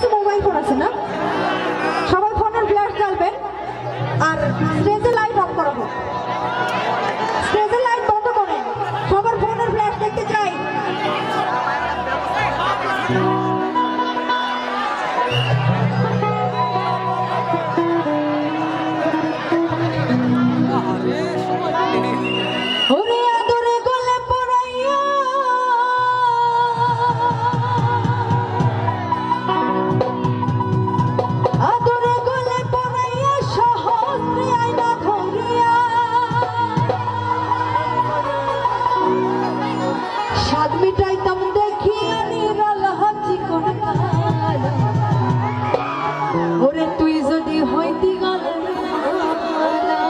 কাছে mobile phone আছে না? সবাই ফোনের ফ্ল্যাশ জ্বালবেন আর স্টেজে লাইট অফ করা হোক। স্টেজের লাইট বন্ধ করেন, সবার ফোনের ফ্ল্যাশ দেখতে চাই। ওরে আদরে গলে পড়াইয়া আদরে গলে পড়াইয়া সহস্রে আইনা ধরিয়া স্বাদ মিটাইতাম দেখিয়া নিরাল হাঁচি কোন কালা। ওরে তুই যদি হইতি গলার মালা।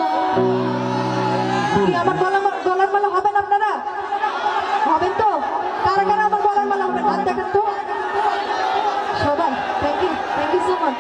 কি আমার গলার মালা হবেন আপনারা? হবেন তো? কারা কারা আমার গলার মালা হবেন হাত দেখান তো সবাই। Thank you so much.